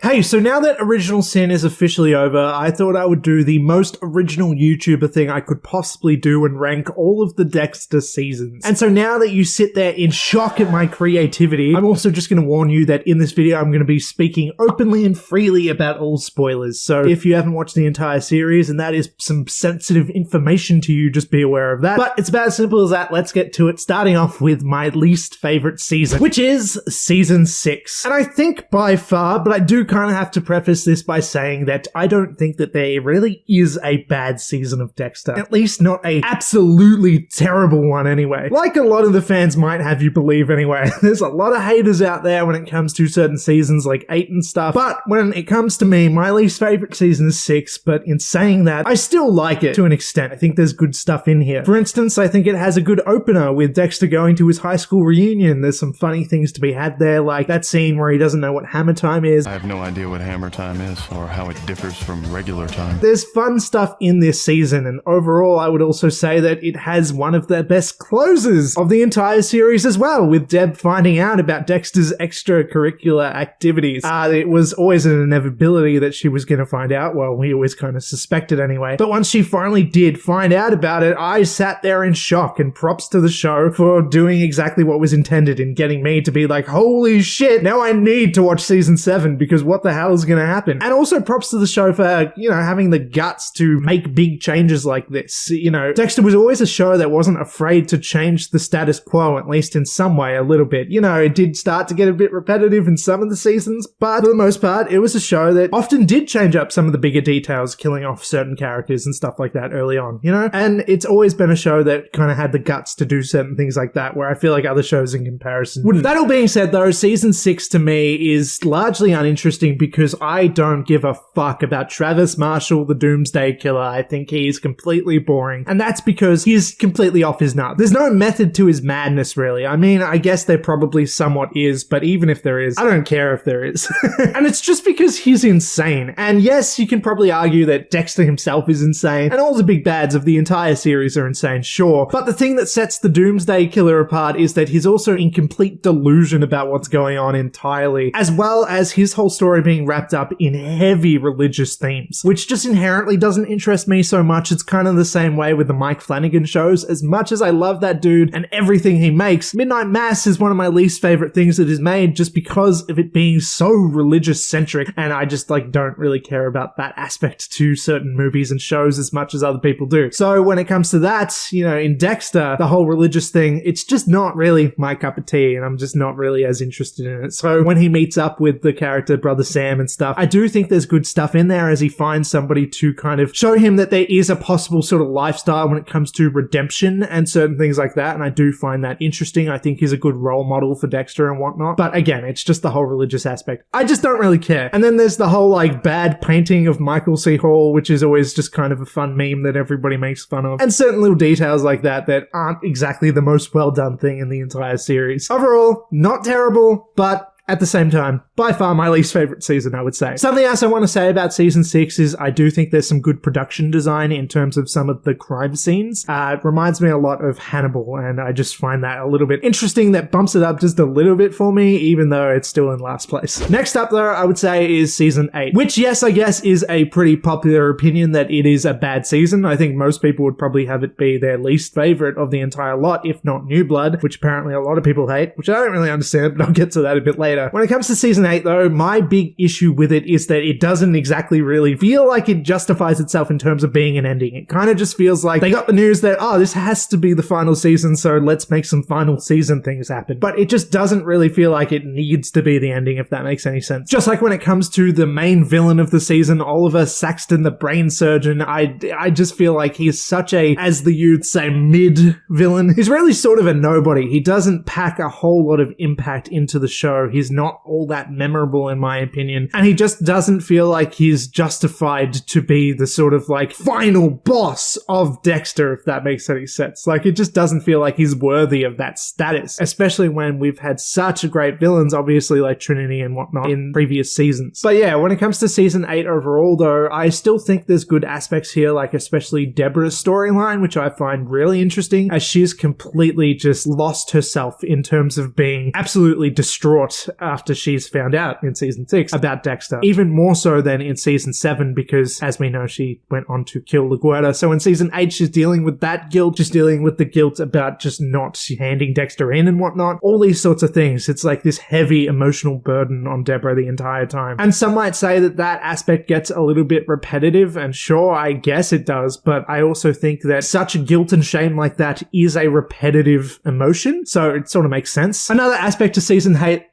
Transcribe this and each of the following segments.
Hey, so now that Original Sin is officially over, I thought I would do the most original YouTuber thing I could possibly do and rank all of the Dexter seasons. And so now that you sit there in shock at my creativity, I'm also just going to warn you that in this video I'm going to be speaking openly and freely about all spoilers. So if you haven't watched the entire series and that is some sensitive information to you, just be aware of that. But it's about as simple as that. Let's get to it, starting off with my least favorite season, which is season 6. And I think by far, but I do kind of have to preface this by saying that I don't think that there really is a bad season of Dexter. At least not a absolutely terrible one anyway. Like a lot of the fans might have you believe anyway. There's a lot of haters out there when it comes to certain seasons like 8 and stuff. But when it comes to me, my least favorite season is 6, but in saying that, I still like it to an extent. I think there's good stuff in here. For instance, I think it has a good opener with Dexter going to his high school reunion. There's some funny things to be had there, like that scene where he doesn't know what hammer time is. I have no idea what hammer time is or how it differs from regular time. There's fun stuff in this season, and overall I would also say that it has one of the best closes of the entire series as well, with Deb finding out about Dexter's extracurricular activities. It was always an inevitability that she was going to find out. Well, we always kind of suspected anyway. But once she finally did find out about it, I sat there in shock, and props to the show for doing exactly what was intended in getting me to be like, holy shit, now I need to watch season 7 because what the hell is going to happen? And also props to the show for, having the guts to make big changes like this. Dexter was always a show that wasn't afraid to change the status quo, at least in some way, a little bit. It did start to get a bit repetitive in some of the seasons, but for the most part, it was a show that often did change up some of the bigger details, killing off certain characters and stuff like that early on, And it's always been a show that kind of had the guts to do certain things like that, where I feel like other shows in comparison wouldn't. That all being said, though, season 6 to me is largely uninteresting because I don't give a fuck about Travis Marshall, the Doomsday Killer. I think he's completely boring, and that's because he's completely off his nut. There's no method to his madness, really. I mean, I guess there probably somewhat is, but even if there is, I don't care if there is. And it's just because he's insane. And yes, you can probably argue that Dexter himself is insane, and all the big bads of the entire series are insane, sure. But the thing that sets the Doomsday Killer apart is that he's also in complete delusion about what's going on entirely, as well as his whole story being wrapped up in heavy religious themes, which just inherently doesn't interest me so much. It's kind of the same way with the Mike Flanagan shows. As much as I love that dude and everything he makes, Midnight Mass is one of my least favorite things that is made just because of it being so religious centric, and I just don't really care about that aspect to certain movies and shows as much as other people do. So when it comes to that, in Dexter, the whole religious thing, it's just not really my cup of tea, and I'm just not really as interested in it. So when he meets up with the character Brother Sam and stuff, I do think there's good stuff in there as he finds somebody to kind of show him that there is a possible sort of lifestyle when it comes to redemption and certain things like that, and I do find that interesting. I think he's a good role model for Dexter and whatnot, but again, it's just the whole religious aspect. I just don't really care. And then there's the whole bad painting of Michael C. Hall, which is always just kind of a fun meme that everybody makes fun of, and certain little details like that that aren't exactly the most well done thing in the entire series. Overall, not terrible, but at the same time, by far my least favorite season, I would say. Something else I want to say about season 6 is I do think there's some good production design in terms of some of the crime scenes. It reminds me a lot of Hannibal, and I just find that a little bit interesting. That bumps it up just a little bit for me, even though it's still in last place. Next up, though, I would say is season 8, which, yes, I guess is a pretty popular opinion that it is a bad season. I think most people would probably have it be their least favorite of the entire lot, if not New Blood, which apparently a lot of people hate, which I don't really understand, but I'll get to that a bit later. When it comes to season 8, though, my big issue with it is that it doesn't exactly really feel like it justifies itself in terms of being an ending. It kind of just feels like they got the news that, this has to be the final season, so let's make some final season things happen. But it just doesn't really feel like it needs to be the ending, if that makes any sense. Just like when it comes to the main villain of the season, Oliver Saxton, the brain surgeon, I just feel like he's such a, as the youths say, mid-villain. He's really sort of a nobody. He doesn't pack a whole lot of impact into the show. He's not all that memorable in my opinion, and he just doesn't feel like he's justified to be the sort of final boss of Dexter, if that makes any sense. It just doesn't feel like he's worthy of that status, especially when we've had such great villains, obviously like Trinity and whatnot in previous seasons. But yeah, when it comes to season 8 overall, though, I still think there's good aspects here, especially Deborah's storyline, which I find really interesting, as she's completely just lost herself in terms of being absolutely distraught after she's found found out in season 6 about Dexter. Even more so than in season 7 because, as we know, she went on to kill LaGuerta. So in season 8, she's dealing with that guilt. She's dealing with the guilt about just not handing Dexter in and whatnot. All these sorts of things. It's like this heavy emotional burden on Deborah the entire time. And some might say that that aspect gets a little bit repetitive, and sure, I guess it does, but I also think that such guilt and shame like that is a repetitive emotion, so it sort of makes sense. Another aspect to season 8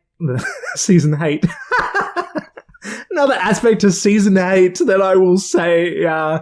Another aspect to season 8 that I will say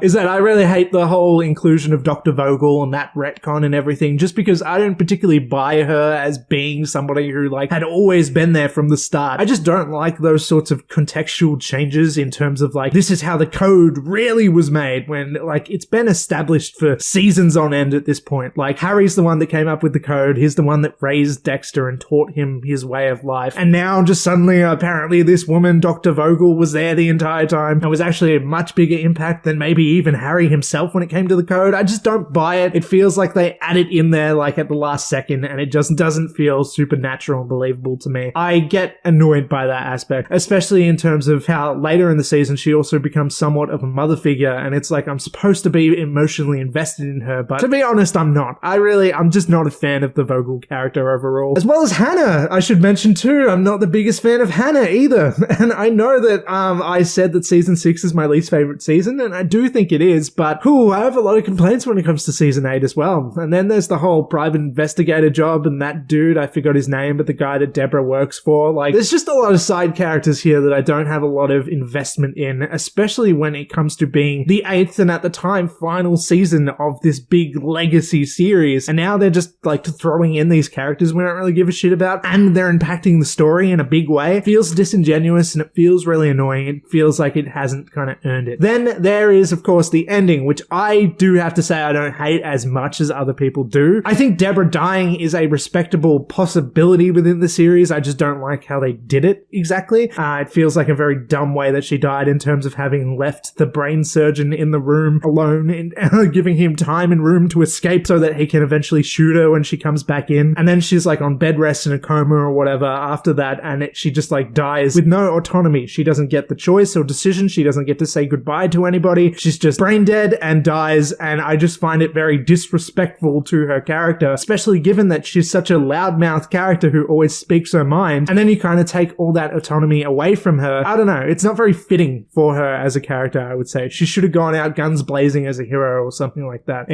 is that I really hate the whole inclusion of Dr. Vogel and that retcon and everything, just because I don't particularly buy her as being somebody who like had always been there from the start. I just don't like those sorts of contextual changes in terms of like, this is how the code really was made, when like it's been established for seasons on end at this point. Like, Harry's the one that came up with the code. He's the one that raised Dexter and taught him his way of life. And now just suddenly apparently this woman, Dr. Vogel, was there the entire time and was actually a much bigger impact than maybe even Harry himself when it came to the code. I just don't buy it. It feels like they added in there like at the last second, and it just doesn't feel supernatural and believable to me. I get annoyed by that aspect, especially in terms of how later in the season she also becomes somewhat of a mother figure, and it's like I'm supposed to be emotionally invested in her, but to be honest, I'm not. I'm just not a fan of the Vogel character overall. As well as Hannah, I should mention too. I'm not the biggest fan of Hannah either, and I know that I said that season 6 is my least favorite season, and I do think it is, but I have a lot of complaints when it comes to season 8 as well. And then there's the whole private investigator job and that dude, I forgot his name, but the guy that Deborah works for. Like, there's just a lot of side characters here that I don't have a lot of investment in, especially when it comes to being the 8th and at the time final season of this big legacy series. And now they're just like throwing in these characters we don't really give a shit about, and they're impacting the story in a big way. It feels disingenuous and it feels really annoying. It feels like it hasn't kind of earned it. Then there is, of course, the ending, which I do have to say I don't hate as much as other people do. I think Deborah dying is a respectable possibility within the series. I just don't like how they did it exactly. It feels like a very dumb way that she died in terms of having left the brain surgeon in the room alone and giving him time and room to escape so that he can eventually shoot her when she comes back in. And then she's like on bed rest in a coma or whatever after that, and she just like dies with no autonomy. She doesn't get the choice or decision. She doesn't get to say goodbye to anybody. She's just brain dead and dies, and I just find it very disrespectful to her character, especially given that she's such a loudmouth character who always speaks her mind, and then you kind of take all that autonomy away from her. I don't know. It's not very fitting for her as a character, I would say. She should have gone out guns blazing as a hero or something like that.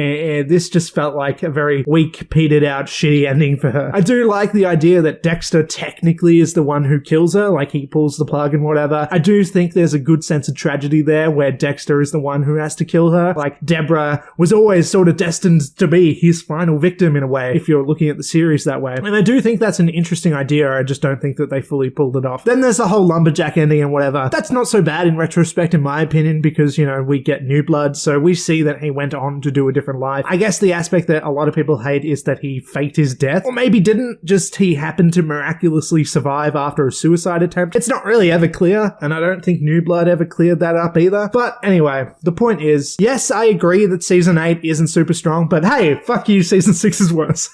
This just felt like a very weak, petered out, shitty ending for her. I do like the idea that Dexter technically is the one who kills her, like he pulls the plug and whatever. I do think there's a good sense of tragedy there where Dexter is the one who has to kill her. Like, Deborah was always sort of destined to be his final victim in a way, if you're looking at the series that way. And I do think that's an interesting idea. I just don't think that they fully pulled it off. Then there's the whole lumberjack ending and whatever. That's not so bad in retrospect, in my opinion, because, you know, we get New Blood, so we see that he went on to do a different life. I guess the aspect that a lot of people hate is that he faked his death, or maybe didn't, just he happened to miraculously survive after a suicide attempt. It's not really ever clear, and I don't think New Blood ever cleared that up either. But anyway, the point is, yes, I agree that season 8 isn't super strong, but hey, fuck you, season 6 is worse.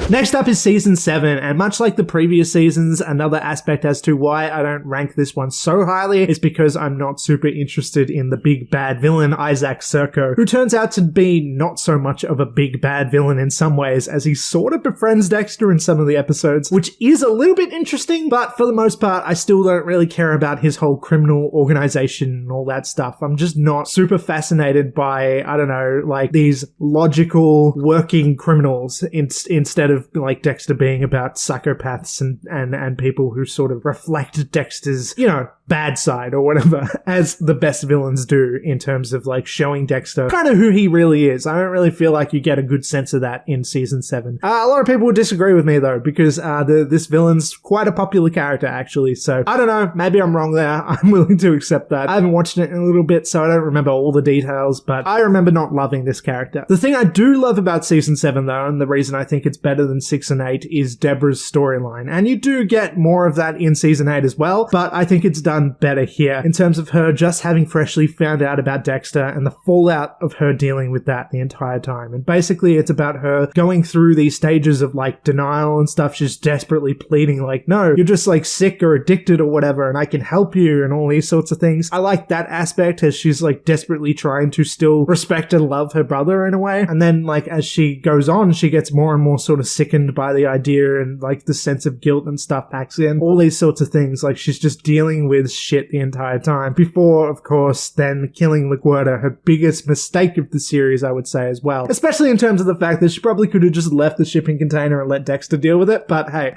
Next up is season 7, and much like the previous seasons, another aspect as to why I don't rank this one so highly is because I'm not super interested in the big bad villain, Isaac Serco, who turns out to be not so much of a big bad villain in some ways, as he sort of befriends Dexter in some of the episodes, which is a little bit interesting, but for the most part, I still don't really care about his whole criminal organization and all that stuff. I'm just not super fascinated by, I don't know, like these logical working criminals instead of like Dexter being about psychopaths and people who sort of reflect Dexter's, you know, bad side or whatever, as the best villains do in terms of like showing Dexter kind of who he really is. I don't really feel like you get a good sense of that in season 7. A lot of people would disagree with me though, because this villain's quite a popular character actually, so I don't know, maybe I'm wrong there. Yeah, I'm willing to accept that. I haven't watched it in a little bit, so I don't remember all the details, but I remember not loving this character. The thing I do love about season 7, though, and the reason I think it's better than 6 and 8, is Deborah's storyline. And you do get more of that in season 8 as well, but I think it's done better here in terms of her just having freshly found out about Dexter and the fallout of her dealing with that the entire time. And basically it's about her going through these stages of like denial and stuff. She's desperately pleading like, no, you're just like sick or addicted or whatever, and I can help you and all these sorts of things. I like that aspect as she's like desperately trying to still respect and love her brother in a way. And then like as she goes on, she gets more and more sort of sickened by the idea, and like the sense of guilt and stuff packs in. All these sorts of things. Like she's just dealing with shit the entire time. Before, of course, then killing LaGuardia, her biggest mistake of the series, I would say as well. Especially in terms of the fact that she probably could have just left the shipping container and let Dexter deal with it. But hey,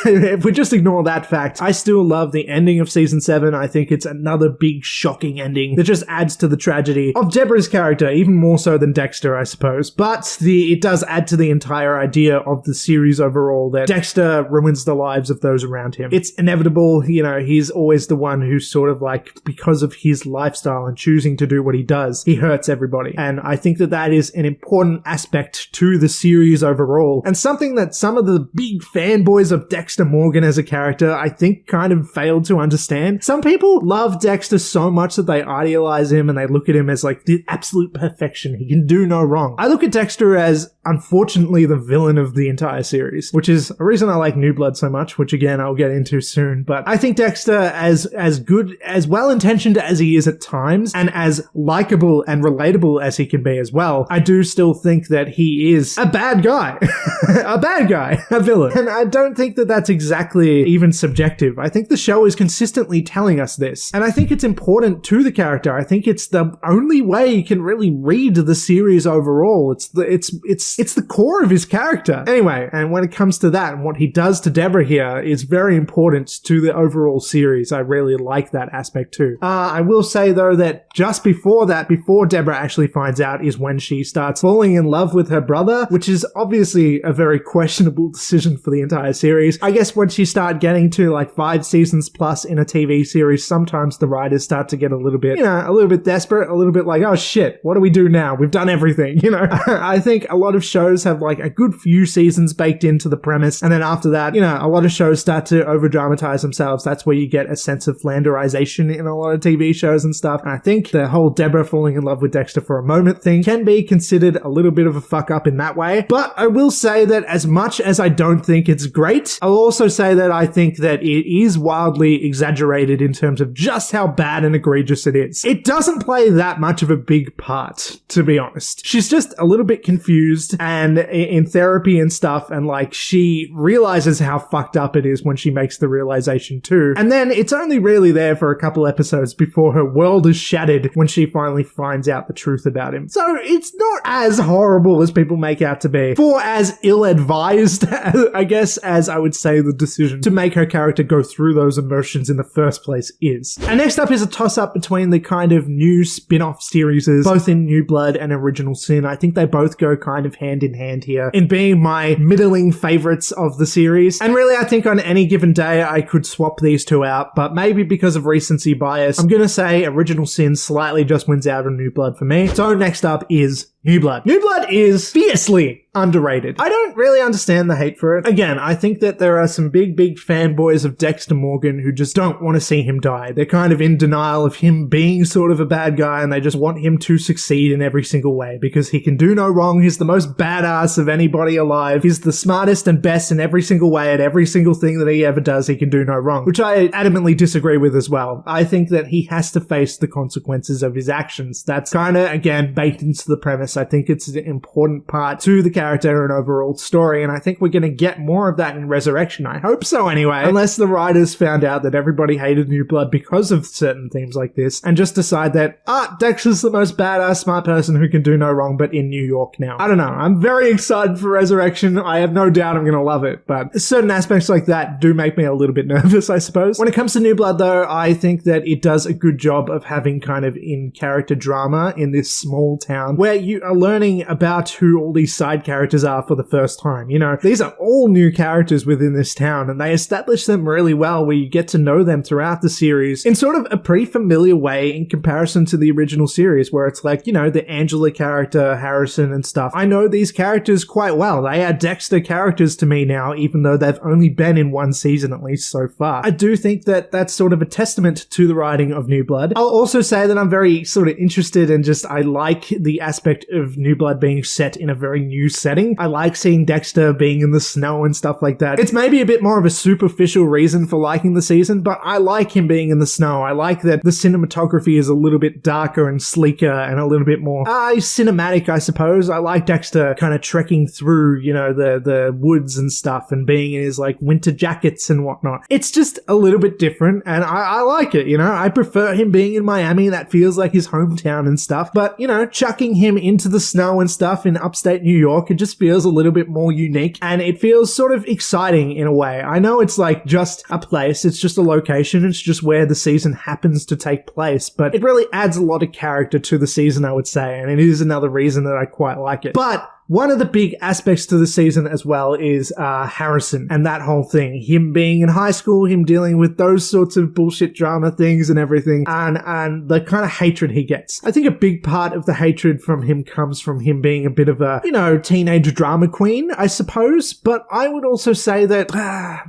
if we just ignore that fact, I still love the ending of season 7. I think it's another big shocking ending that just adds to the tragedy of Deborah's character, even more so than Dexter, I suppose. But it does add to the entire idea of the series overall that Dexter ruins the lives of those around him. It's inevitable, you know, he's always the one who's sort of like, because of his lifestyle and choosing to do what he does, he hurts everybody. And I think that that is an important aspect to the series overall, and something that some of the big fanboys of Dexter Morgan as a character, I think, kind of failed to understand. Some people love Dexter so much that they idealize him and they look at him as like the absolute perfection. He can do no wrong. I look at Dexter as, unfortunately, the villain of the entire series, which is a reason I like New Blood so much, which again, I'll get into soon. But I think Dexter, as good, as well-intentioned as he is at times, and as likable and relatable as he can be as well, I do still think that he is a bad guy. A bad guy. A villain. And I don't think that that's exactly even subjective. I think the show is consistently telling us this. And I think it's important to the character. I think it's the only way you can really read the series overall. It's the core of his character. Anyway, and when it comes to that and what he does to Deborah here is very important to the overall series. I really like that aspect too. I will say though that just before that, before Deborah actually finds out, is when she starts falling in love with her brother, which is obviously a very questionable decision for the entire series. I guess once you start getting to like 5 seasons plus in a TV series, sometimes the writers start to get a little bit, a little bit desperate, a little bit like, oh shit, what do we do now? We've done everything, I think a lot of shows have like a good few seasons baked into the premise, and then after that, a lot of shows start to over-dramatize themselves. That's where you get a sense of flanderization in a lot of TV shows and stuff. And I think the whole Deborah falling in love with Dexter for a moment thing can be considered a little bit of a fuck up in that way. But I will say that as much as I don't think it's great, I'll also say that I think that it is wildly exaggerated in terms of just how bad and egregious it is. It doesn't play that much of a big part, to be honest. She's just a little bit confused and in therapy and stuff, and like she realizes how fucked up it is when she makes the realization too. And then it's only really there for a couple episodes before her world is shattered when she finally finds out the truth about him. So it's not as horrible as people make out to be, for as ill-advised, I guess, as I would say the decision to make her character go through those emotions in the first place is. And next up is a toss-up between the kind of new spin-off series, both in New Blood and Original Sin. I think they both go kind of hand in hand here in being my middling favorites of the series. And really, I think on any given day, I could swap these two out, but maybe because of recency bias, I'm gonna say Original Sin slightly just wins out on New Blood for me. So next up is New Blood. New Blood is fiercely underrated. I don't really understand the hate for it. Again, I think that there are some big fanboys of Dexter Morgan who just don't want to see him die. They're kind of in denial of him being sort of a bad guy, and they just want him to succeed in every single way because he can do no wrong. He's the most badass of anybody alive. He's the smartest and best in every single way at every single thing that he ever does. He can do no wrong, which I adamantly disagree with as well. I think that he has to face the consequences of his actions. That's kind of, again, baked into the premise. I think it's an important part to the character and overall story, and I think we're going to get more of that in Resurrection. I hope so anyway, unless the writers found out that everybody hated New Blood because of certain themes like this and just decide that, Dexter's the most badass smart person who can do no wrong but in New York now. I don't know. I'm very excited for Resurrection. I have no doubt I'm going to love it, but certain aspects like that do make me a little bit nervous, I suppose. When it comes to New Blood though, I think that it does a good job of having kind of in-character drama in this small town where you are learning about who all these side characters are for the first time. You know, these are all new characters within this town, and they establish them really well where you get to know them throughout the series in sort of a pretty familiar way in comparison to the original series, where it's like, you know, the Angela character, Harrison and stuff. I know these characters quite well. They are Dexter characters to me now, even though they've only been in one season at least so far. I do think that that's sort of a testament to the writing of New Blood. I'll also say that I'm very sort of interested in I like the aspect of New Blood being set in a very new setting. I like seeing Dexter being in the snow and stuff like that. It's maybe a bit more of a superficial reason for liking the season, but I like him being in the snow. I like that the cinematography is a little bit darker and sleeker and a little bit more cinematic, I suppose. I like Dexter kind of trekking through, you know, the woods and stuff and being in his like winter jackets and whatnot. It's just a little bit different, and I like it, you know. I prefer him being in Miami. That feels like his hometown and stuff. But, you know, chucking him into the snow and stuff in upstate New York, it just feels a little bit more unique, and it feels sort of exciting in a way. I know it's like just a place, it's just a location, it's just where the season happens to take place, but it really adds a lot of character to the season, I would say, and it is another reason that I quite like it. But one of the big aspects to the season as well is Harrison and that whole thing. Him being in high school, him dealing with those sorts of bullshit drama things and everything, and the kind of hatred he gets. I think a big part of the hatred from him comes from him being a bit of a, you know, teenage drama queen, I suppose. But I would also say that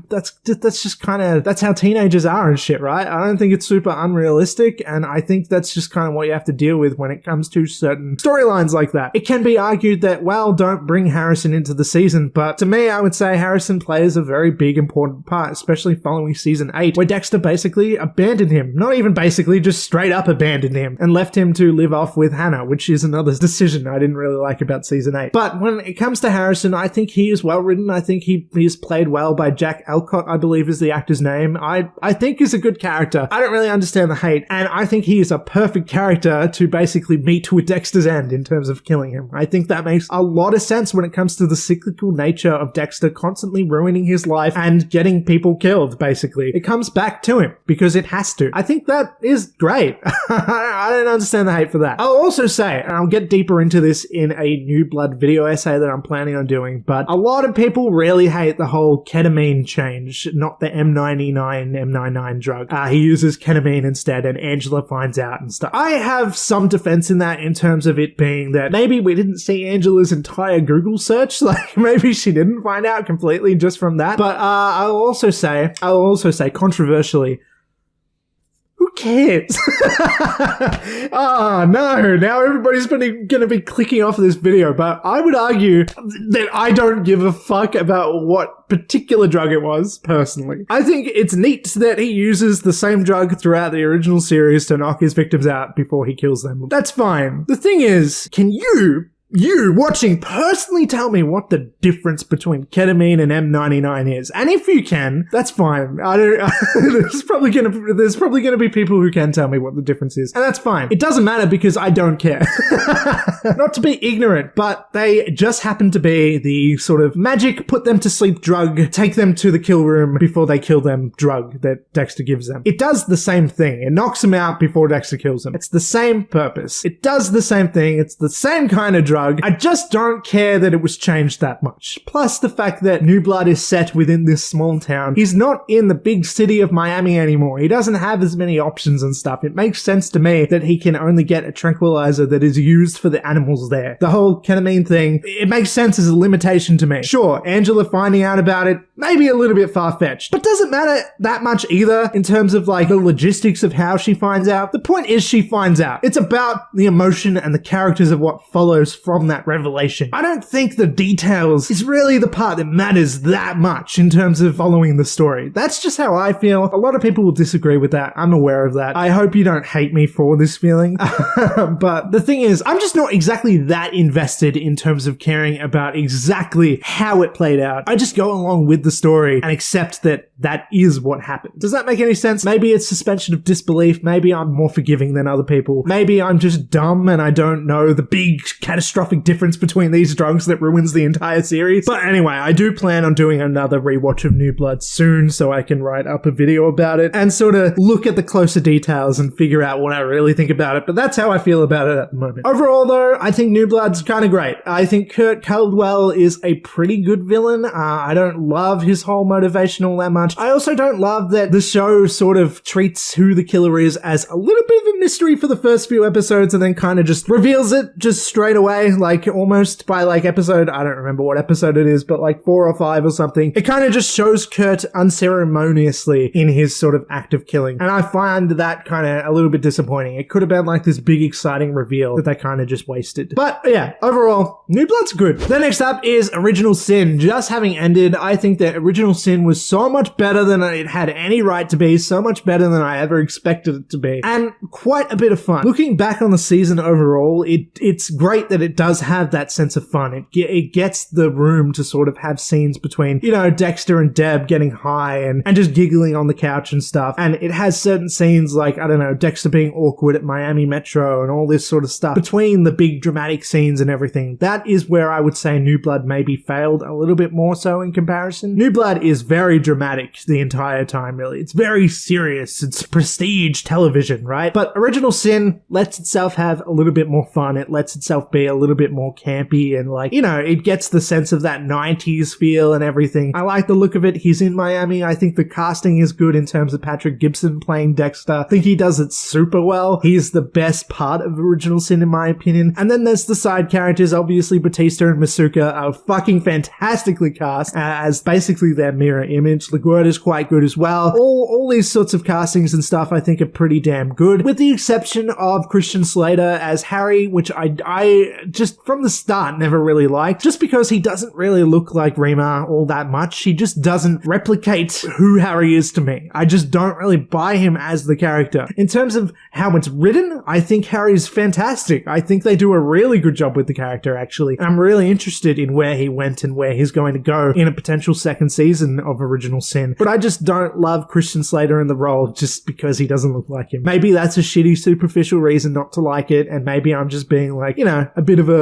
that's just kind of, that's how teenagers are and shit, right? I don't think it's super unrealistic, and I think that's just kind of what you have to deal with when it comes to certain storylines like that. It can be argued that, well, don't bring Harrison into the season, but to me, I would say Harrison plays a very big, important part, especially following season 8, where Dexter basically abandoned him. Not even basically, just straight up abandoned him and left him to live off with Hannah, which is another decision I didn't really like about season 8. But when it comes to Harrison, I think he is well written. I think he is played well by Jack Alcott, I believe is the actor's name. I think he's a good character. I don't really understand the hate, and I think he is a perfect character to basically meet with Dexter's end in terms of killing him. I think that makes a lot of sense when it comes to the cyclical nature of Dexter constantly ruining his life and getting people killed, basically. It comes back to him because it has to. I think that is great. I don't understand the hate for that. I'll also say, and I'll get deeper into this in a New Blood video essay that I'm planning on doing, but a lot of people really hate the whole ketamine change, not the M99 drug. He uses ketamine instead, and Angela finds out and stuff. I have some defense in that, in terms of it being that maybe we didn't see Angela's entire Google search, like maybe she didn't find out completely just from that. But I'll also say controversially, who cares? Oh no, now everybody's gonna be clicking off of this video, but I would argue that I don't give a fuck about what particular drug it was, personally. I think it's neat that he uses the same drug throughout the original series to knock his victims out before he kills them. That's fine. The thing is, can you watching personally tell me what the difference between ketamine and M99 is? And if you can, that's fine. There's probably gonna be people who can tell me what the difference is, and that's fine. It doesn't matter because I don't care. Not to be ignorant, but they just happen to be the sort of magic put them to sleep drug, take them to the kill room before they kill them drug that Dexter gives them. It does the same thing. It knocks them out before Dexter kills them. It's the same purpose. It does the same thing. It's the same kind of drug. I just don't care that it was changed that much. Plus the fact that New Blood is set within this small town. He's not in the big city of Miami anymore. He doesn't have as many options and stuff. It makes sense to me that he can only get a tranquilizer that is used for the animals there. The whole ketamine thing, it makes sense as a limitation to me. Sure, Angela finding out about it, maybe a little bit far-fetched, but doesn't matter that much either in terms of like the logistics of how she finds out. The point is she finds out. It's about the emotion and the characters of what follows from that revelation. I don't think the details is really the part that matters that much in terms of following the story. That's just how I feel. A lot of people will disagree with that. I'm aware of that. I hope you don't hate me for this feeling. But the thing is, I'm just not exactly that invested in terms of caring about exactly how it played out. I just go along with the story and accept that that is what happened. Does that make any sense? Maybe it's suspension of disbelief. Maybe I'm more forgiving than other people. Maybe I'm just dumb and I don't know the big catastrophic catastrophic difference between these drugs that ruins the entire series. But anyway, I do plan on doing another rewatch of New Blood soon so I can write up a video about it and sort of look at the closer details and figure out what I really think about it. But that's how I feel about it at the moment. Overall, though, I think New Blood's kind of great. I think Kurt Caldwell is a pretty good villain. I don't love his whole motivation all that much. I also don't love that the show sort of treats who the killer is as a little bit of a mystery for the first few episodes and then kind of just reveals it just straight away, like almost by like episode, I don't remember what episode it is, but like 4 or 5 or something. It kind of just shows Kurt unceremoniously in his sort of act of killing. And I find that kind of a little bit disappointing. It could have been like this big exciting reveal that they kind of just wasted. But yeah, overall, New Blood's good. The next up is Original Sin. Just having ended, I think that Original Sin was so much better than it had any right to be, so much better than I ever expected it to be, and quite a bit of fun. Looking back on the season overall, it's great that it does have that sense of fun. It gets the room to sort of have scenes between, you know, Dexter and Deb getting high and just giggling on the couch and stuff. And it has certain scenes like, I don't know, Dexter being awkward at Miami Metro and all this sort of stuff between the big dramatic scenes and everything. That is where I would say New Blood maybe failed a little bit more so in comparison. New Blood is very dramatic the entire time, really. It's very serious. It's prestige television, right? But Original Sin lets itself have a little bit more fun. It lets itself be a little bit more campy and like, you know, it gets the sense of that 90s feel and everything. I like the look of it. He's in Miami. I think the casting is good in terms of Patrick Gibson playing Dexter. I think he does it super well. He's the best part of Original Sin in my opinion. And then there's the side characters. Obviously Batista and Masuka are fucking fantastically cast as basically their mirror image. LaGuardia's quite good as well. All these sorts of castings and stuff I think are pretty damn good, with the exception of Christian Slater as Harry, which I just from the start never really liked, just because he doesn't really look like Rima all that much. He just doesn't replicate who Harry is to me. I just don't really buy him as the character. In terms of how it's written, I think Harry's fantastic. I think they do a really good job with the character, actually. I'm really interested in where he went and where he's going to go in a potential second season of Original Sin. But I just don't love Christian Slater in the role just because he doesn't look like him. Maybe that's a shitty, superficial reason not to like it, and maybe I'm just being like, you know, a bit of a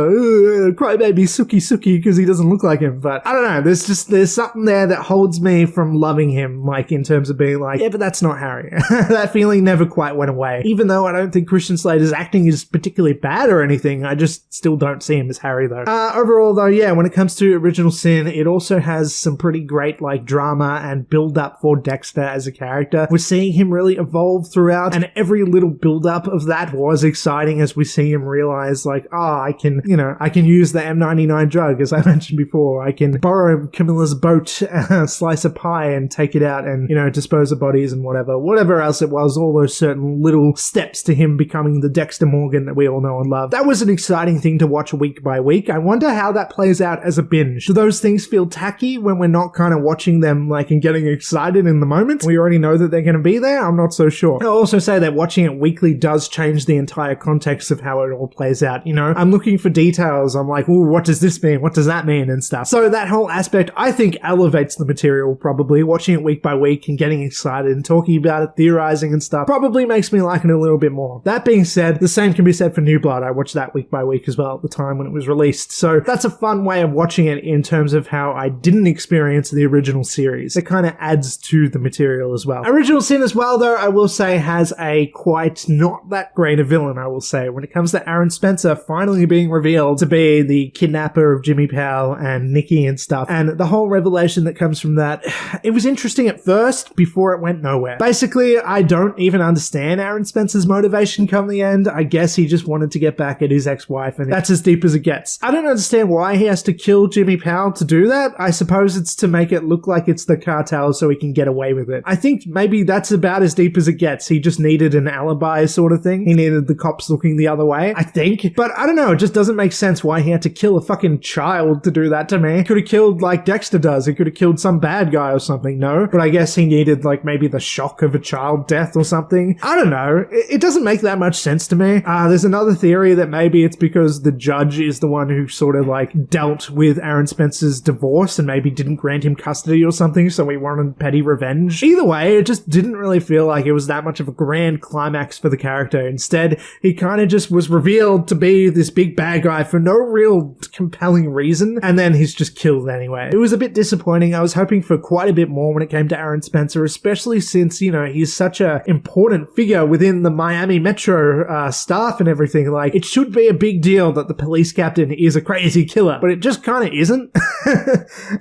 crybaby suki because he doesn't look like him. But I don't know, there's something there that holds me from loving him, like in terms of being like, yeah, but that's not Harry. That feeling never quite went away. Even though I don't think Christian Slater's acting is particularly bad or anything, I just still don't see him as Harry though. Overall though, yeah, when it comes to Original Sin, it also has some pretty great like drama and build up for Dexter as a character. We're seeing him really evolve throughout, and every little build up of that was exciting as we see him realize like, I can use the M99 drug, as I mentioned before. I can borrow Camilla's boat, slice a pie and take it out and, you know, dispose of bodies and whatever else it was, all those certain little steps to him becoming the Dexter Morgan that we all know and love. That was an exciting thing to watch week by week. I wonder how that plays out as a binge. Do those things feel tacky when we're not kind of watching them like and getting excited in the moment? We already know that they're going to be there? I'm not so sure. I'll also say that watching it weekly does change the entire context of how it all plays out. You know, I'm looking for details. I'm like, ooh, what does this mean? What does that mean? And stuff. So that whole aspect, I think, elevates the material probably. Watching it week by week and getting excited and talking about it, theorizing and stuff, probably makes me like it a little bit more. That being said, the same can be said for New Blood. I watched that week by week as well at the time when it was released. So that's a fun way of watching it in terms of how I didn't experience the original series. It kind of adds to the material as well. Original Sin as well, though, I will say has a quite not that great a villain, I will say. When it comes to Aaron Spencer finally being revealed to be the kidnapper of Jimmy Powell and Nikki and stuff, and the whole revelation that comes from that, it was interesting at first before it went nowhere. Basically, I don't even understand Aaron Spencer's motivation come the end. I guess he just wanted to get back at his ex-wife, and that's as deep as it gets. I don't understand why he has to kill Jimmy Powell to do that. I suppose it's to make it look like it's the cartel so he can get away with it. I think maybe that's about as deep as it gets. He just needed an alibi sort of thing. He needed the cops looking the other way, I think. But I don't know, it just doesn't make sense why he had to kill a fucking child to do that to me. He could have killed like Dexter does. He could have killed some bad guy or something, no? But I guess he needed like maybe the shock of a child death or something. I don't know. It doesn't make that much sense to me. There's another theory that maybe it's because the judge is the one who sort of like dealt with Aaron Spencer's divorce and maybe didn't grant him custody or something, so he wanted petty revenge. Either way, it just didn't really feel like it was that much of a grand climax for the character. Instead, he kind of just was revealed to be this big bad guy for no real compelling reason, and then he's just killed anyway. It was a bit disappointing. I was hoping for quite a bit more when it came to Aaron Spencer, especially since, you know, he's such a important figure within the Miami Metro staff and everything. Like, it should be a big deal that the police captain is a crazy killer, but it just kind of isn't.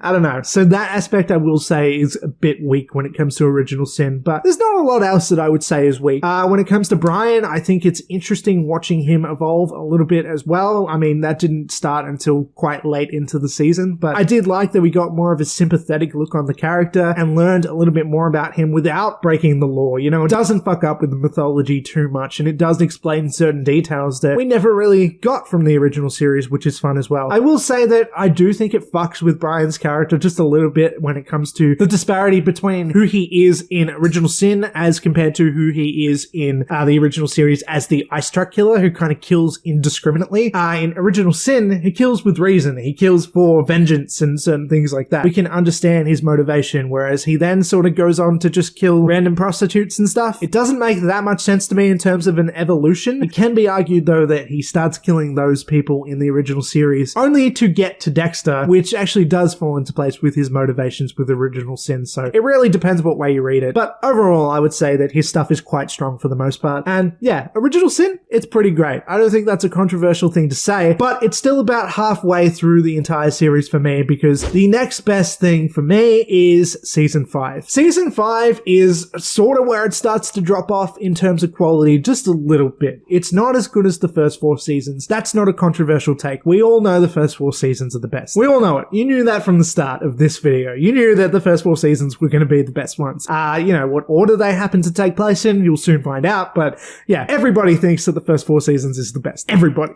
I don't know. So that aspect, I will say, is a bit weak when it comes to Original Sin, but there's not a lot else that I would say is weak. When it comes to Brian, I think it's interesting watching him evolve a little bit as well. I mean, that didn't start until quite late into the season, but I did like that we got more of a sympathetic look on the character and learned a little bit more about him without breaking the law. You know, it doesn't fuck up with the mythology too much, and it does explain certain details that we never really got from the original series, which is fun as well. I will say that I do think it fucks with Brian's character just a little bit when it comes to the disparity between who he is in Original Sin as compared to who he is in the original series as the ice truck killer who kind of kills indiscriminately. In Original Sin, he kills with reason. He kills for vengeance and certain things like that. We can understand his motivation, whereas he then sort of goes on to just kill random prostitutes and stuff. It doesn't make that much sense to me in terms of an evolution. It can be argued, though, that he starts killing those people in the original series only to get to Dexter, which actually does fall into place with his motivations with Original Sin. So it really depends what way you read it. But overall, I would say that his stuff is quite strong for the most part. And yeah, Original Sin, it's pretty great. I don't think that's a controversial thing to say, but it's still about halfway through the entire series for me, because the next best thing for me is Season 5. Season 5 is sort of where it starts to drop off in terms of quality just a little bit. It's not as good as the first 4 seasons. That's not a controversial take. We all know the first 4 seasons are the best. We all know it. You knew that from the start of this video. You knew that the first 4 seasons were going to be the best ones. You know, what order they happen to take place in, you'll soon find out, but yeah, everybody thinks that the first 4 seasons is the best. Everybody.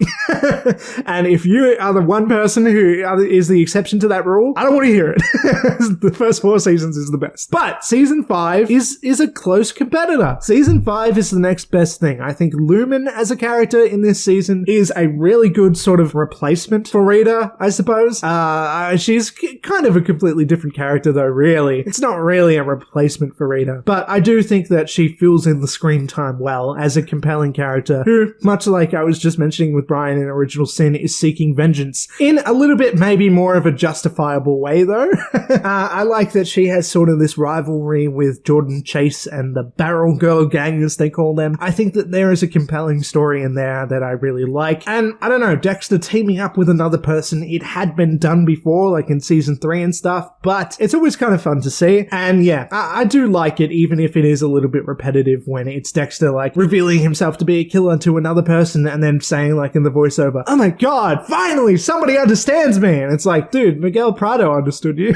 And if you are the one person who is the exception to that rule, I don't want to hear it. The first 4 seasons is the best. But Season 5 is a close competitor. Season 5 is the next best thing. I think Lumen as a character in this season is a really good sort of replacement for Rita, I suppose. She's kind of a completely different character though, really. It's not really a replacement for Rita, but I do think that she fills in the screen time well as a compelling character who, much like I was just mentioning with Brian in Original Sin, is seeking vengeance in a little bit maybe more of a justifiable way though. I like that she has sort of this rivalry with Jordan Chase and the Barrel Girl gang, as they call them. I think that there is a compelling story in there that I really like. And I don't know, Dexter teaming up with another person, it had been done before, like in Season 3 and stuff, but it's always kind of fun to see. And yeah, I do like it, even if it is a little bit repetitive when it's Dexter like revealing himself to be a killer to another person and then saying like in the voiceover, "Oh my god, finally somebody understands me." And it's like, dude, Miguel Prado understood you.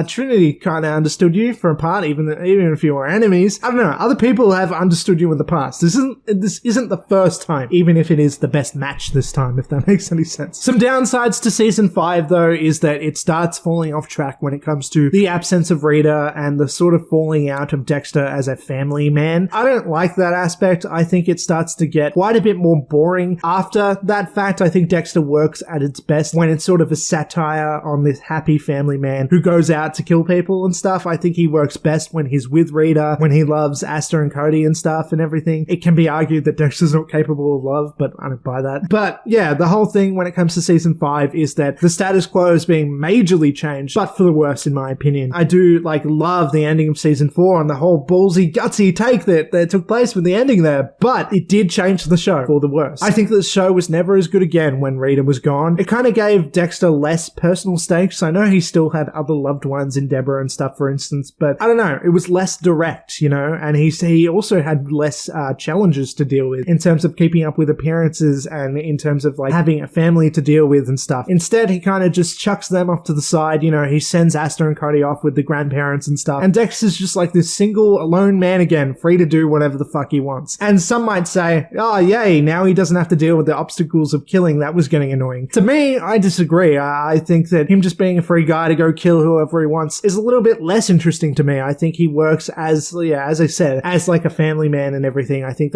Trinity kind of understood you for a part, even if you were enemies. I don't know, other people have understood you in the past. This isn't the first time, even if it is the best match this time, if that makes any sense. Some downsides to Season 5 though is that it starts falling off track when it comes to the absence of Rita and the sort of falling out of Dexter as a family man. I don't like that aspect. I think it starts to get quite a bit more boring after that fact. I think Dexter works at its best when it's sort of a satire on this happy family man who goes out to kill people and stuff. I think he works best when he's with Rita, when he loves Asta and Cody and stuff and everything. It can be argued that Dexter's not capable of love, but I don't buy that. But yeah, the whole thing when it comes to Season 5 is that the status quo is being majorly changed, but for the worse in my opinion. I do love the ending of Season 4 and the whole ballsy, gutsy take that took place with the ending there, but it did change the show for the worse. I think the show was never as good again when Rita was gone. It kind of gave Dexter less personal stakes. I know he still had other loved ones in Deborah and stuff, for instance, but I don't know, it was less direct, you know, and he also had less challenges to deal with in terms of keeping up with appearances and in terms of having a family to deal with and stuff. Instead, he kind of just chucks them off to the side, you know, he sends Asta and Cody off with the grandparents and stuff, and Dexter's just like this single, alone man again, free to do whatever the fuck he wants. And some might say, oh yay, now he doesn't have to deal with the obstacles of killing. That was getting annoying. To me, I disagree. I think that him just being a free guy to go kill whoever he wants is a little bit less interesting to me. I think he works as I said, as like a family man and everything. I think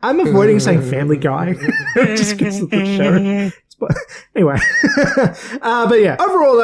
I'm avoiding saying family guy just because of the show. It's But anyway. But yeah, overall,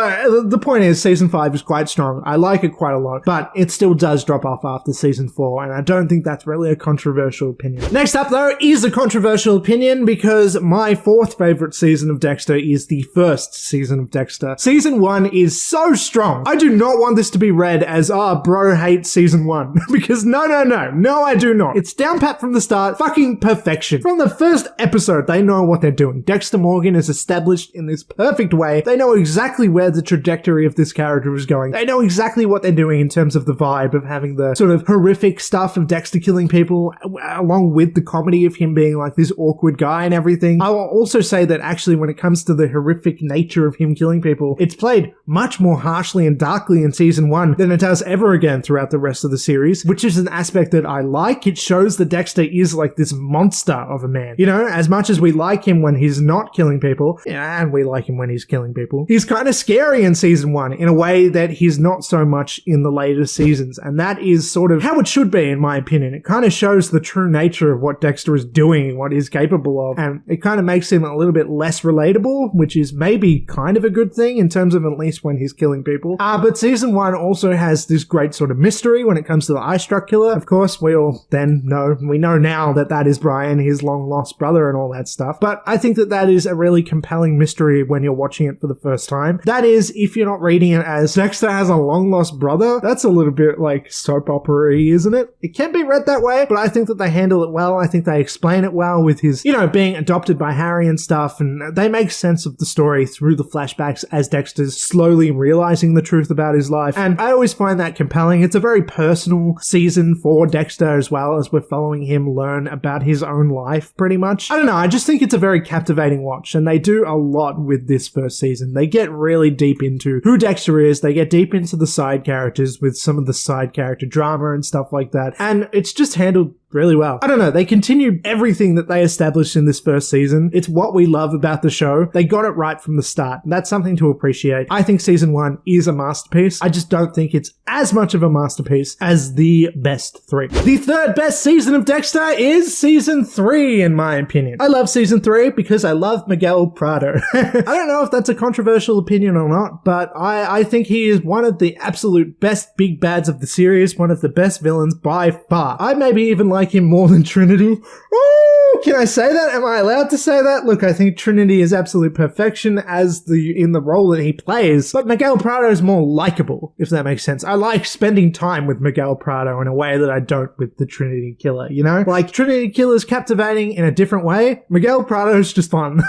the point is season 5 is quite strong. I like it quite a lot, but it still does drop off after season 4, and I don't think that's really a controversial opinion. Next up, though, is a controversial opinion because my 4th favorite season of Dexter is the first season of Dexter. Season 1 is so strong. I do not want this to be read as, bro hates season 1. Because no, I do not. It's down pat from the start, fucking perfection. From the first episode, they know what they're doing. Dexter Morgan is established in this perfect way. They know exactly where the trajectory of this character is going. They know exactly what they're doing in terms of the vibe of having the sort of horrific stuff of Dexter killing people, along with the comedy of him being like this awkward guy and everything. I will also say that actually when it comes to the horrific nature of him killing people, it's played much more harshly and darkly in season 1 than it does ever again throughout the rest of the series, which is an aspect that I like. It shows that Dexter is like this monster of a man. You know, as much as we like him when he's not killing people, and we like him when he's killing people, he's kind of scary in season 1 in a way that he's not so much in the later seasons, and that is sort of how it should be, in my opinion. It kind of shows the true nature of what Dexter is doing, what he's capable of, and it kind of makes him a little bit less relatable, which is maybe kind of a good thing in terms of at least when he's killing people. But season 1 also has this great sort of mystery when it comes to the eye struck killer. Of course, we know now that that is Brian, his long lost brother and all that stuff, but I think that that is a really compelling mystery when you're watching it for the first time. That is, if you're not reading it as Dexter has a long lost brother, that's a little bit like soap opera-y, isn't it? It can be read that way, but I think that they handle it well. I think they explain it well with his, being adopted by Harry and stuff, and they make sense of the story through the flashbacks as Dexter's slowly realizing the truth about his life, and I always find that compelling. It's a very personal season for Dexter as well, as we're following him learn about his own life pretty much. I don't know, I just think it's a very captivating watch, and they do a lot with this first season. They get really deep into who Dexter is, they get deep into the side characters with some of the side character drama and stuff like that, and it's just handled really well. I don't know, they continued everything that they established in this first season. It's what we love about the show. They got it right from the start, and that's something to appreciate. I think season 1 is a masterpiece. I just don't think it's as much of a masterpiece as the best 3. The third best season of Dexter is season 3, in my opinion. I love season 3 because I love Miguel Prado. I don't know if that's a controversial opinion or not, but I think he is one of the absolute best big bads of the series, one of the best villains by far. I maybe even like him more than Trinity. Oh, can I say that? Am I allowed to say that? Look, I think Trinity is absolute perfection in the role that he plays, but Miguel Prado is more likable, if that makes sense. I like spending time with Miguel Prado in a way that I don't with the Trinity Killer, Like, Trinity Killer's captivating in a different way. Miguel Prado's just fun.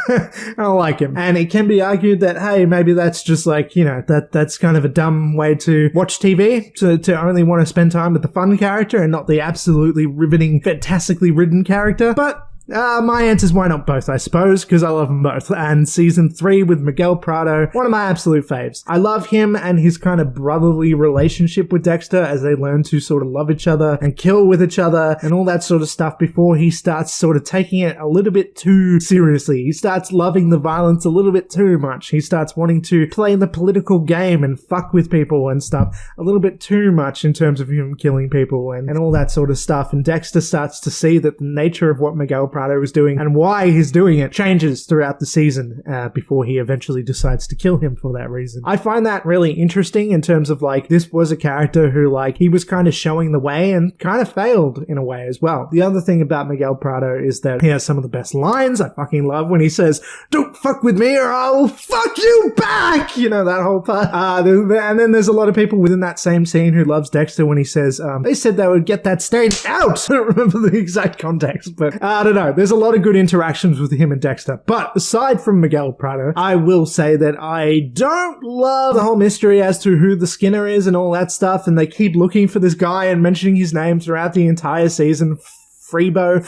I like him. And it can be argued that, hey, maybe that's just like, that's kind of a dumb way to watch TV, to only want to spend time with the fun character and not the absolutely riveting, fantastically written character, but my answer's why not both, I suppose, because I love them both. And season 3 with Miguel Prado, one of my absolute faves. I love him and his kind of brotherly relationship with Dexter as they learn to sort of love each other and kill with each other and all that sort of stuff before he starts sort of taking it a little bit too seriously. He starts loving the violence a little bit too much. He starts wanting to play the political game and fuck with people and stuff a little bit too much in terms of him killing people and all that sort of stuff. And Dexter starts to see that the nature of what Miguel Prado is doing and why he's doing it changes throughout the season before he eventually decides to kill him for that reason. I find that really interesting in terms of like, this was a character who like, he was kind of showing the way and kind of failed in a way as well. The other thing about Miguel Prado is that he has some of the best lines. I fucking love when he says, "Don't fuck with me or I'll fuck you back," that whole part. And then there's a lot of people within that same scene who loves Dexter when he says, they said they would get that stain out. I don't remember the exact context, but I don't know. There's a lot of good interactions with him and Dexter. But aside from Miguel Prado, I will say that I don't love the whole mystery as to who the Skinner is and all that stuff, and they keep looking for this guy and mentioning his name throughout the entire season. Fleebo,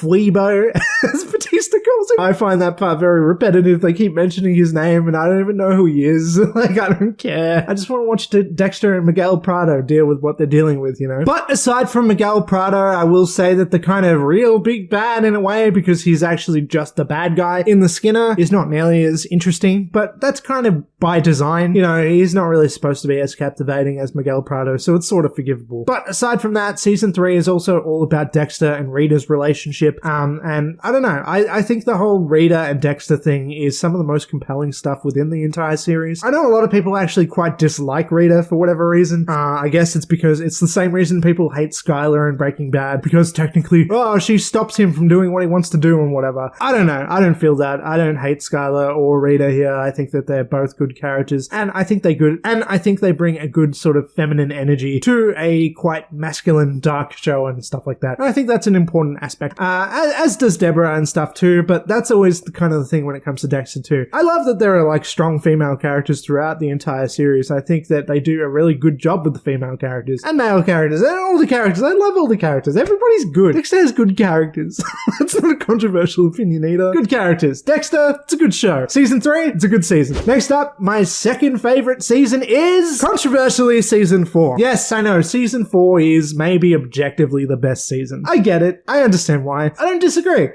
as Batista calls him. I find that part very repetitive. They keep mentioning his name and I don't even know who he is. Like, I don't care. I just want to watch Dexter and Miguel Prado deal with what they're dealing with, But aside from Miguel Prado, I will say that the kind of real big bad in a way, because he's actually just the bad guy in the Skinner, is not nearly as interesting, but that's kind of by design. He's not really supposed to be as captivating as Miguel Prado, so it's sort of forgivable. But aside from that, season 3 is also all about Dexter and Rita's relationship, and I don't know, I I think the whole Rita and Dexter thing is some of the most compelling stuff within the entire series. I know a lot of people actually quite dislike Rita for whatever reason. I guess it's because it's the same reason people hate Skylar in Breaking Bad, because technically, she stops him from doing what he wants to do and whatever. I don't know. I don't feel that. I don't hate Skylar or Rita here. I think that they're both good characters, and I think they bring a good sort of feminine energy to a quite masculine, dark show and stuff like that. And I think that's an important aspect, as does Deborah and stuff too, but that's always the kind of the thing when it comes to Dexter too. I love that there are like strong female characters throughout the entire series. I think that they do a really good job with the female characters and male characters and all the characters. I love all the characters. Everybody's good. Dexter has good characters. That's not a controversial opinion either. Good characters. Dexter, it's a good show. Season 3, it's a good season. Next up, my second favorite season is, controversially, season 4. Yes, I know, season 4 is maybe objectively the best season. I get it. I understand why. I don't disagree.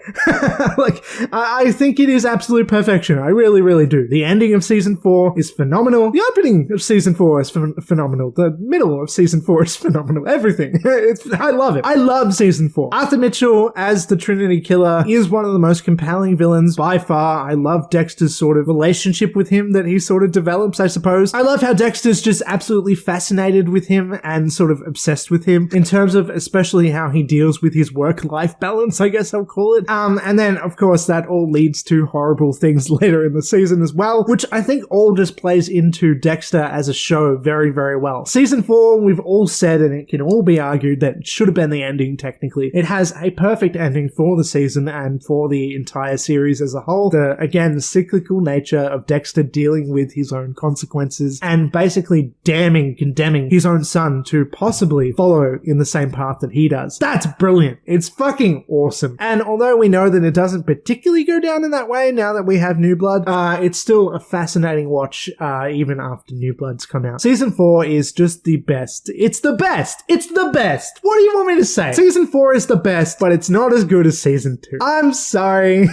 I think it is absolute perfection. I really, really do. The ending of season 4 is phenomenal. The opening of season 4 is phenomenal. The middle of season 4 is phenomenal. Everything. I love it. I love season 4. Arthur Mitchell as the Trinity Killer is one of the most compelling villains by far. I love Dexter's sort of relationship with him that he sort of develops, I suppose. I love how Dexter's just absolutely fascinated with him and sort of obsessed with him in terms of especially how he deals with his work-life balance, I guess I'll call it. And then, of course, that all leads to horrible things later in the season as well, which I think all just plays into Dexter as a show very, very well. Season 4, we've all said, and it can all be argued, that it should have been the ending, technically. It has a perfect ending for the season and for the entire series as a whole. The cyclical nature of Dexter dealing with his own consequences and basically condemning his own son to possibly follow in the same path that he does. That's brilliant. It's fucking awesome. And although we know that it doesn't particularly go down in that way now that we have New Blood, it's still a fascinating watch even after New Blood's come out. Season 4 is just the best. It's the best. It's the best. What do you want me to say? Season 4 is the best, but it's not as good as season 2. I'm sorry.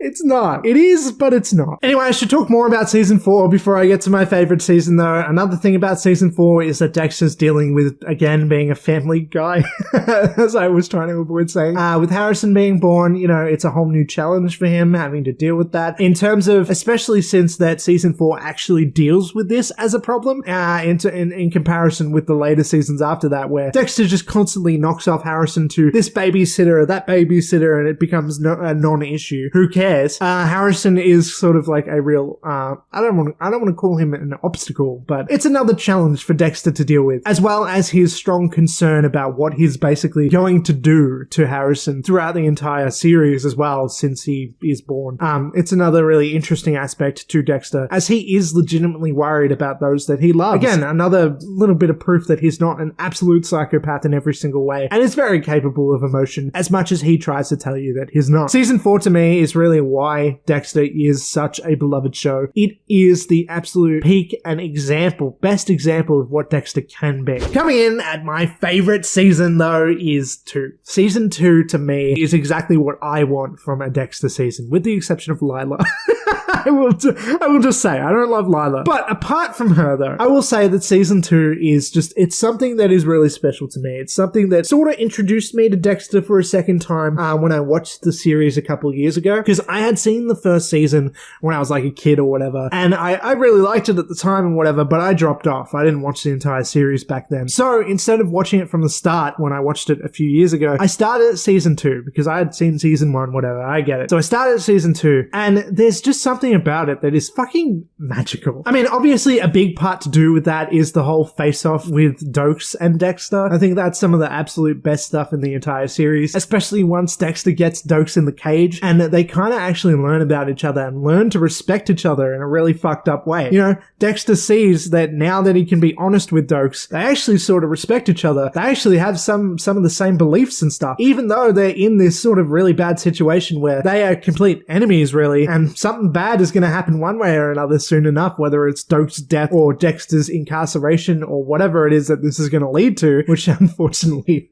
It's not. It is, but it's not. Anyway, I should talk more about season 4 before I get to my favorite season, though. Another thing about season 4 is that Dexter's dealing with, again, being a family guy, as I was trying to avoid saying. With Harrison being born, it's a whole new challenge for him, having to deal with that. In terms of, especially since that season 4 actually deals with this as a problem, in comparison with the later seasons after that, where Dexter just constantly knocks off Harrison to this babysitter or that babysitter, and it becomes a non-issue. Who cares? Harrison is sort of like a real, I don't want to call him an obstacle, but it's another challenge for Dexter to deal with, as well as his strong concern about what he's basically going to do to Harrison throughout the entire series as well, since he is born. It's another really interesting aspect to Dexter, as he is legitimately worried about those that he loves. Again, another little bit of proof that he's not an absolute psychopath in every single way, and is very capable of emotion, as much as he tries to tell you that he's not. Season 4 to me is really why Dexter is such a beloved show. It is the absolute peak and best example of what Dexter can be. Coming in at my favorite season, though, is 2. Season 2 to me is exactly what I want from a Dexter season, with the exception of Lila. I will just say, I don't love Lila. But apart from her, though, I will say that season 2 is just, it's something that is really special to me. It's something that sort of introduced me to Dexter for a second time when I watched the series a couple of years ago, because I had seen the first season when I was like a kid or whatever, and I really liked it at the time and whatever, but I dropped off. I didn't watch the entire series back then. So instead of watching it from the start when I watched it a few years ago, I started at season 2 because I had seen season 1, whatever. I get it. So I started at season 2, and there's just something about it that is fucking magical. I mean, obviously a big part to do with that is the whole face-off with Dokes and Dexter. I think that's some of the absolute best stuff in the entire series, especially once Dexter gets Dokes in the cage and they kind of actually learn about each other and learn to respect each other in a really fucked up way. Dexter sees that now that he can be honest with Dokes, they actually sort of respect each other. They actually have some of the same beliefs and stuff, even though they're in this sort of really bad situation where they are complete enemies, really, and something bad is going to happen one way or another soon enough, whether it's Doak's death or Dexter's incarceration or whatever it is that this is going to lead to, which unfortunately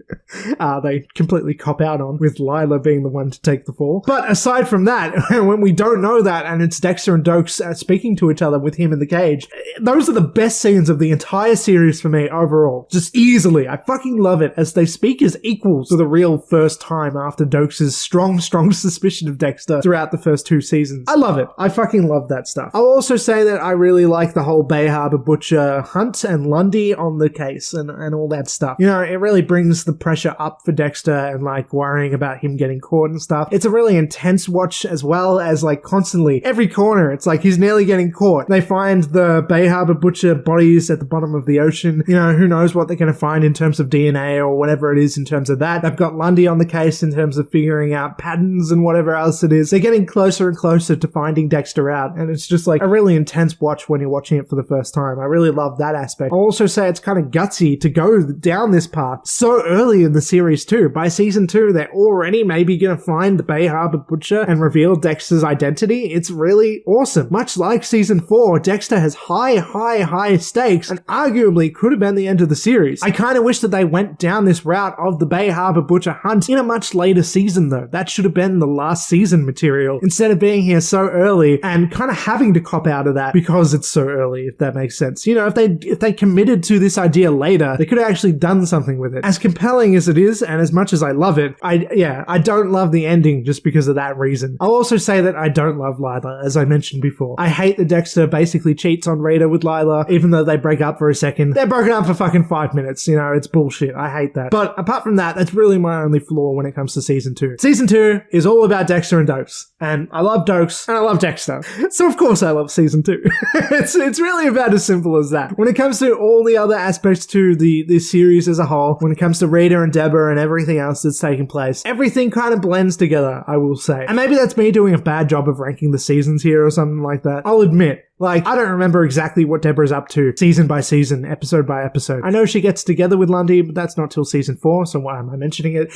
they completely cop out on, with Lila being the one to take the fall. But aside from that, when we don't know that and it's Dexter and Doak speaking to each other with him in the cage, those are the best scenes of the entire series for me overall. Just easily. I fucking love it as they speak as equals for the real first time after Doak's strong suspicion of Dexter throughout the first 2 seasons. I love it. I fucking love that stuff. I'll also say that I really like the whole Bay Harbor Butcher hunt and Lundy on the case and all that stuff. You know, it really brings the pressure up for Dexter and like worrying about him getting caught and stuff. It's a really intense watch as well as like constantly every corner it's like he's nearly getting caught. They find the Bay Harbor Butcher bodies at the bottom of the ocean. You know, who knows what they're going to find in terms of DNA or whatever it is in terms of that. They've got Lundy on the case in terms of figuring out patterns and whatever else it is. They're getting closer and closer to finding Dexter out, and it's just like a really intense watch when you're watching it for the first time. I really love that aspect. I'll also say it's kind of gutsy to go down this path so early in the series too. By season 2, they're already maybe going to find the Bay Harbor Butcher and reveal Dexter's identity. It's really awesome. Much like season 4, Dexter has high stakes and arguably could have been the end of the series. I kind of wish that they went down this route of the Bay Harbor Butcher hunt in a much later season though. That should have been the last season material instead of being here so early and kind of having to cop out of that because it's so early, if that makes sense. You know, if they committed to this idea later, they could have actually done something with it. As compelling as it is and as much as I love it, I don't love the ending just because of that reason. I'll also say that I don't love Lila, as I mentioned before. I hate that Dexter basically cheats on Rita with Lila, even though they break up for a second. They're broken up for fucking 5 minutes, you know, it's bullshit. I hate that. But apart from that, that's really my only flaw when it comes to season 2. Season 2 is all about Dexter and Dokes. And I love Dokes, and I love Dexter. So of course I love season 2. It's really about as simple as that. When it comes to all the other aspects to the series as a whole, when it comes to Rita and Deborah and everything else that's taking place, everything kind of blends together, I will say. And maybe that's me doing a bad job of ranking the seasons here or something like that. I'll admit. Like, I don't remember exactly what Deborah's up to season by season, episode by episode. I know she gets together with Lundy, but that's not till season 4, so why am I mentioning it?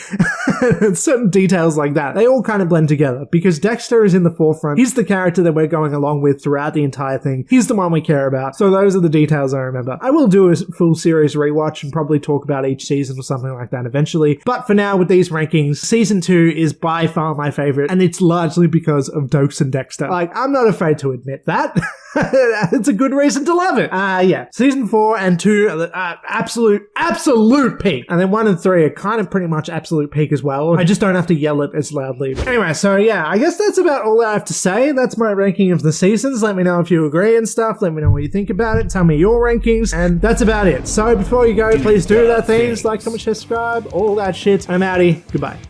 Certain details like that, they all kind of blend together because Dexter is in the forefront. He's the character that we're going along with throughout the entire thing. He's the one we care about. So those are the details I remember. I will do a full series rewatch and probably talk about each season or something like that eventually. But for now, with these rankings, season 2 is by far my favorite, and it's largely because of Dokes and Dexter. Like, I'm not afraid to admit that. It's a good reason to love it. Yeah. Season 4 and 2 are absolute peak. And then 1 and 3 are kind of pretty much absolute peak as well. I just don't have to yell it as loudly. Anyway, so yeah, I guess that's about all I have to say. That's my ranking of the seasons. Let me know if you agree and stuff. Let me know what you think about it. Tell me your rankings. And that's about it. So before you go, please do that things like, comment, share, subscribe, all that shit. I'm outie. Goodbye.